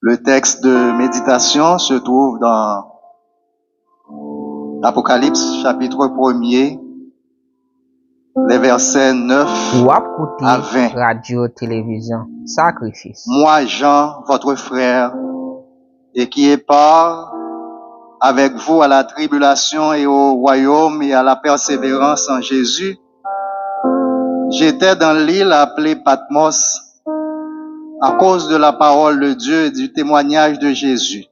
Le texte de méditation se trouve dans Apocalypse chapitre 1er, les versets 9 Ou à apkoute 20. radio, télévision, sakrifis. Moi, Jean, votre frère, et qui est part avec vous à la tribulation et au royaume et à la persévérance en Jésus, j'étais dans l'île appelée Patmos à cause de la parole de Dieu et du témoignage de Jésus.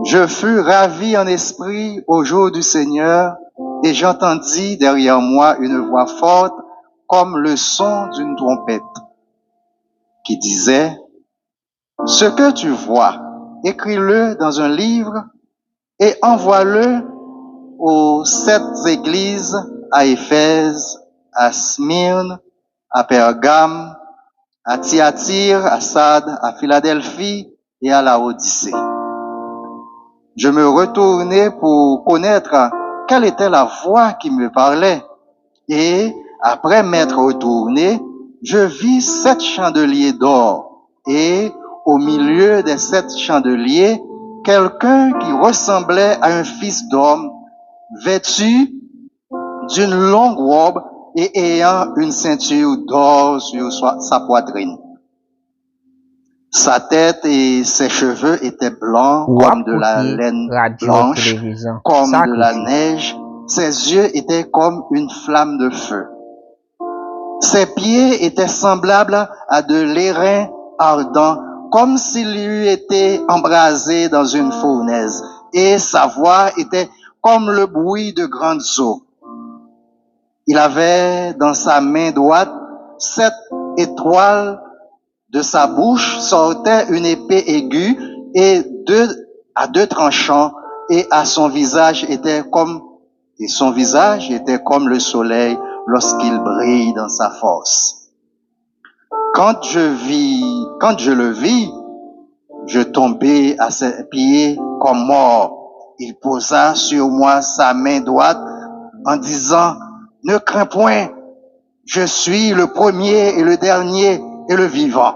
Je fus ravi en esprit au jour du Seigneur et j'entendis derrière moi une voix forte comme le son d'une trompette qui disait: ce que tu vois, écris-le dans un livre et envoie-le aux 7 églises, à Éphèse, à Smyrne, à Pergame, à Thyatire, à Sardes, à Philadelphie et à Laodicée. Je me retournai pour connaître quelle était la voix qui me parlait. Et après m'être retourné, je vis 7 chandeliers d'or. Et au milieu des 7 chandeliers, quelqu'un qui ressemblait à un fils d'homme, vêtu d'une longue robe et ayant une ceinture d'or sur sa poitrine. Sa tête et ses cheveux étaient blancs Ou comme de la apkoute laine radio, blanche, télévision, comme de la sakrifis. neige. Ses yeux étaient comme une flamme de feu. Ses pieds étaient semblables à de l'airain ardent, comme s'il eût été embrasé dans une fournaise. Et sa voix était comme le bruit de grandes eaux. Il avait dans sa main droite 7 étoiles. De sa bouche sortait une épée aiguë et à deux tranchants, et son visage était comme le soleil lorsqu'il brille dans sa force. Quand je le vis, je tombai à ses pieds comme mort. Il posa sur moi sa main droite en disant: ne crains point, je suis le premier et le dernier et le vivant.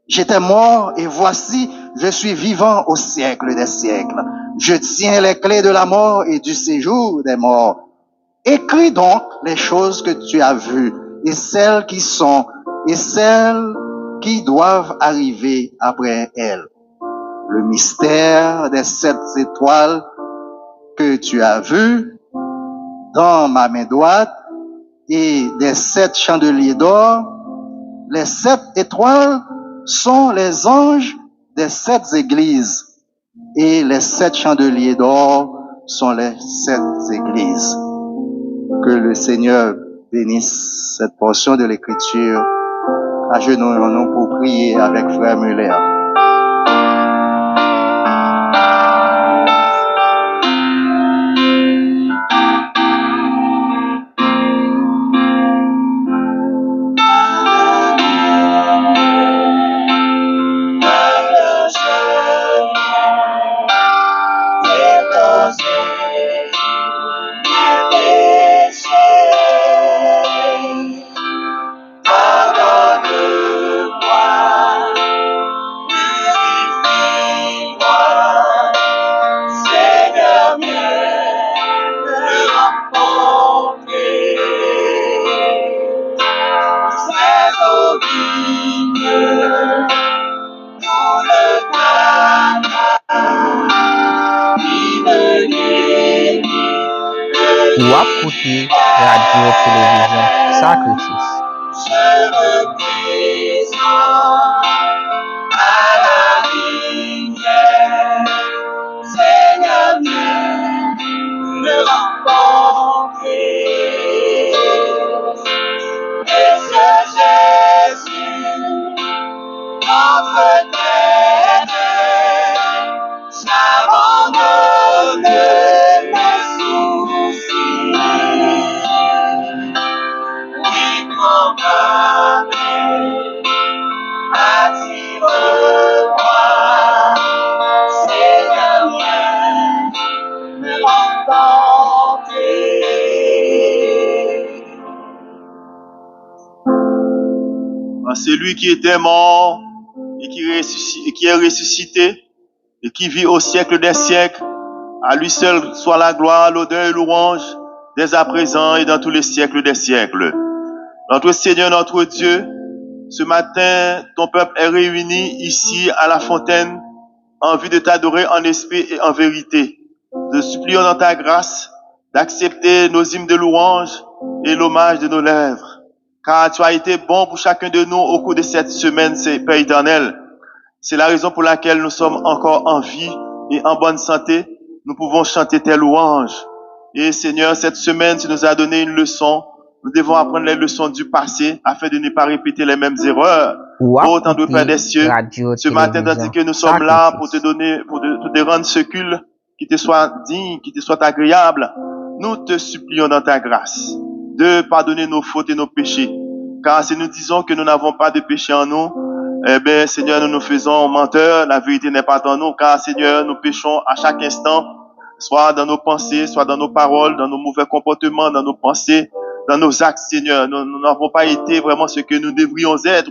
J'étais mort et voici, je suis vivant au siècle des siècles. Je tiens les clés de la mort et du séjour des morts. Écris donc les choses que tu as vues et celles qui sont et celles qui doivent arriver après elles. Le mystère des 7 étoiles que tu as vues dans ma main droite et des 7 chandeliers d'or. Les 7 étoiles sont les anges des 7 églises et les 7 chandeliers d'or sont les 7 églises. Que le Seigneur bénisse cette portion de l'Écriture. Agenouillons-nous pour prier avec Frère Muller. Ou apkoute radio, télévision, sakrifis. À celui qui était mort et qui est ressuscité et qui vit au siècle des siècles. À lui seul soit la gloire, l'honneur et louange, dès à présent et dans tous les siècles des siècles. Notre Seigneur, notre Dieu, ce matin, ton peuple est réuni ici à la fontaine en vue de t'adorer en esprit et en vérité. Te supplions dans ta grâce d'accepter nos hymnes de louange et l'hommage de nos lèvres. Car tu as été bon pour chacun de nous au cours de cette semaine, Père éternel. C'est la raison pour laquelle nous sommes encore en vie et en bonne santé. Nous pouvons chanter tes louanges. Et Seigneur, cette semaine, tu nous as donné une leçon. Nous devons apprendre les leçons du passé afin de ne pas répéter les mêmes erreurs. Ô Tendre Père des cieux, ce matin, tandis que nous sommes là pour te donner, pour te rendre ce culte qui te soit digne, qui te soit agréable, nous te supplions dans ta grâce de pardonner nos fautes et nos péchés. Car si nous disons que nous n'avons pas de péché en nous, eh bien, Seigneur, nous nous faisons menteurs, la vérité n'est pas en nous, car Seigneur, nous péchons à chaque instant, soit dans nos pensées, soit dans nos paroles, dans nos mauvais comportements, dans nos pensées, dans nos actes, Seigneur. Nous n'avons pas été vraiment ce que nous devrions être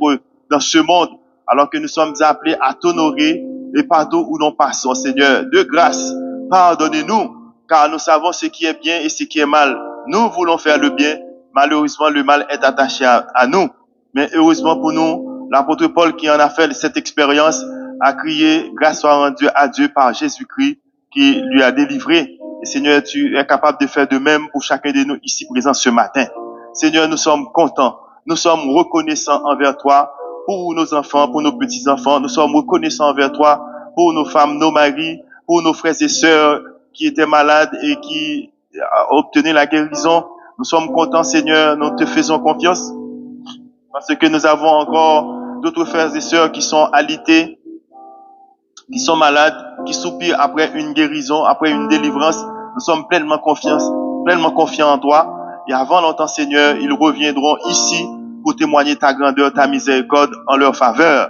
dans ce monde, alors que nous sommes appelés à t'honorer et partout où nous passons, Seigneur. De grâce, pardonnez-nous, car nous savons ce qui est bien et ce qui est mal. Nous voulons faire le bien, malheureusement, le mal est attaché à nous. Mais heureusement pour nous, l'apôtre Paul qui en a fait cette expérience a crié, grâce soit rendue à Dieu par Jésus-Christ qui lui a délivré. Et Seigneur, tu es capable de faire de même pour chacun de nous ici présents ce matin. Seigneur, nous sommes contents, nous sommes reconnaissants envers toi pour nos enfants, pour nos petits-enfants. Nous sommes reconnaissants envers toi pour nos femmes, nos maris, pour nos frères et sœurs qui étaient malades et qui obtenaient la guérison. Nous sommes contents, Seigneur, nous te faisons confiance parce que nous avons encore d'autres frères et sœurs qui sont alités, qui sont malades, qui soupirent après une guérison, après une délivrance. Nous sommes pleinement confiants en toi. Et avant longtemps, Seigneur, ils reviendront ici pour témoigner ta grandeur, ta miséricorde en leur faveur.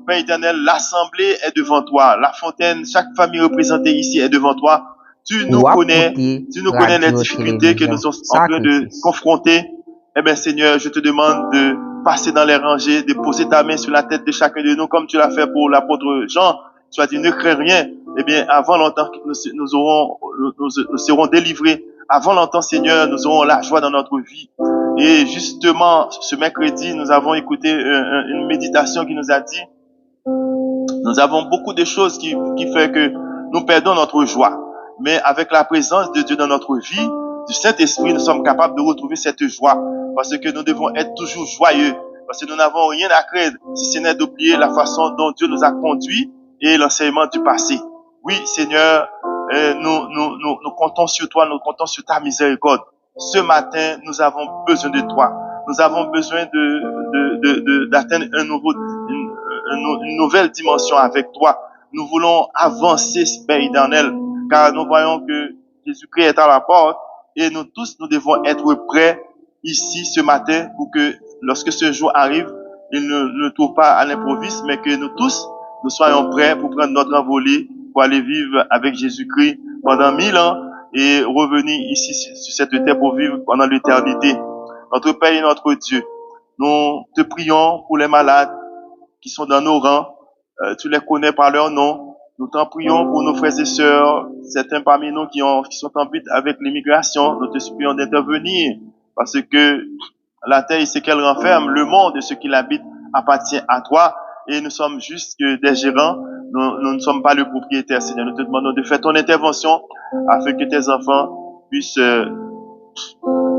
Père éternel, l'assemblée est devant toi. La fontaine, chaque famille représentée ici est devant toi. Tu nous connais les difficultés que nous sommes en train de confronter. Eh bien, Seigneur, je te demande de passer dans les rangées, de poser ta main sur la tête de chacun de nous, comme tu l'as fait pour l'apôtre Jean. Tu as dit, ne crains rien. Eh bien, avant longtemps, nous serons délivrés. Avant longtemps, Seigneur, nous aurons la joie dans notre vie. Et justement, ce mercredi, nous avons écouté une méditation qui nous a dit, nous avons beaucoup de choses qui fait que nous perdons notre joie. Mais avec la présence de Dieu dans notre vie, du Saint-Esprit, nous sommes capables de retrouver cette joie. Parce que nous devons être toujours joyeux. Parce que nous n'avons rien à craindre, si ce n'est d'oublier la façon dont Dieu nous a conduits et l'enseignement du passé. Oui, Seigneur, nous comptons sur toi, nous comptons sur ta miséricorde. Ce matin, nous avons besoin de toi. Nous avons besoin d'atteindre une nouvelle dimension avec toi. Nous voulons avancer, Père éternel, car nous voyons que Jésus-Christ est à la porte et nous tous, nous devons être prêts ici ce matin pour que lorsque ce jour arrive, il ne trouve pas à l'improviste, mais que nous tous, nous soyons prêts pour prendre notre envolée, pour aller vivre avec Jésus-Christ pendant 1000 ans et revenir ici sur cette terre pour vivre pendant l'éternité. Notre Père et notre Dieu, nous te prions pour les malades qui sont dans nos rangs. Tu les connais par leur nom. Nous t'en prions pour nos frères et sœurs, certains parmi nous qui sont en lutte avec l'immigration. Nous te supplions d'intervenir parce que la terre, c'est qu'elle renferme. Le monde et ce qui l'habite appartient à toi. Et nous sommes juste que des gérants. Nous ne sommes pas le propriétaire, Seigneur. Nous te demandons de faire ton intervention afin que tes enfants puissent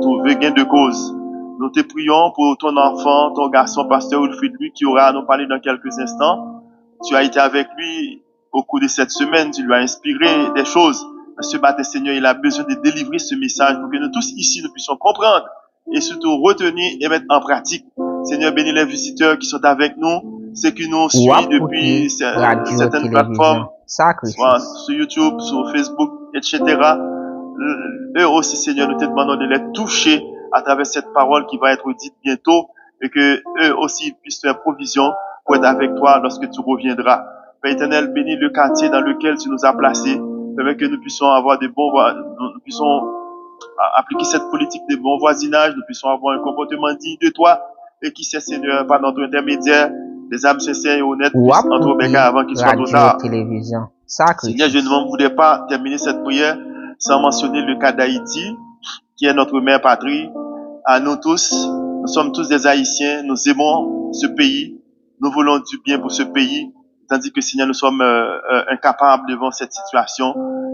trouver gain de cause. Nous te prions pour ton enfant, ton garçon, pasteur Wilfried, lui, qui aura à nous parler dans quelques instants. Tu as été avec lui au cours de cette semaine. Tu lui as inspiré des choses. Ce matin, Seigneur, il a besoin de délivrer ce message pour que nous tous ici, nous puissions comprendre et surtout retenir et mettre en pratique. Seigneur, bénis les visiteurs qui sont avec nous, ceux qui nous suivent depuis certaines plateformes, soit sur YouTube, sur Facebook, etc. Eux aussi, Seigneur, nous te demandons de les toucher à travers cette parole qui va être dite bientôt et que eux aussi puissent faire provision pour être avec toi lorsque tu reviendras. Père éternel, bénis le quartier dans lequel tu nous as placés, permet que nous puissions avoir nous puissions appliquer cette politique de bon voisinage, nous puissions avoir un comportement digne de toi et qui sait, Seigneur, par notre intermédiaire, des âmes sincères et honnêtes Ou puissent entrer au apouti Béca avant qu'il soit trop radio tard. télévision Seigneur, je sacrifice. ne voudrais pas terminer cette prière sans mentionner le cas d'Haïti, qui est notre mère patrie. À nous tous, nous sommes tous des Haïtiens, nous aimons ce pays, nous voulons du bien pour ce pays, tandis que Seigneur, nous sommes incapables devant cette situation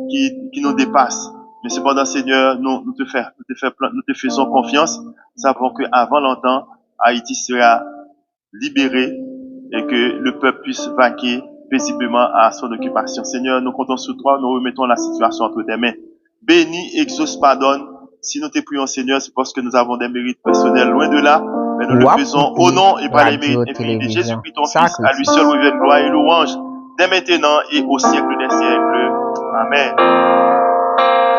qui nous dépasse. Mais cependant, Seigneur, nous te faisons confiance, savons qu'avant longtemps, Haïti sera libéré et que le peuple puisse vaquer paisiblement à son occupation. Seigneur, nous comptons sur toi, nous remettons la situation entre tes mains. Bénis, exauce, pardonne. Si nous te prions, Seigneur, c'est parce que nous avons des mérites personnels loin de là, mais nous le Ou faisons au apouti nom et par les radio mérites infinis de télévision Jésus-Christ, ton Fils, à lui seul sacrifice. revienne gloire et louange, dès maintenant et au siècle des siècles. Amen.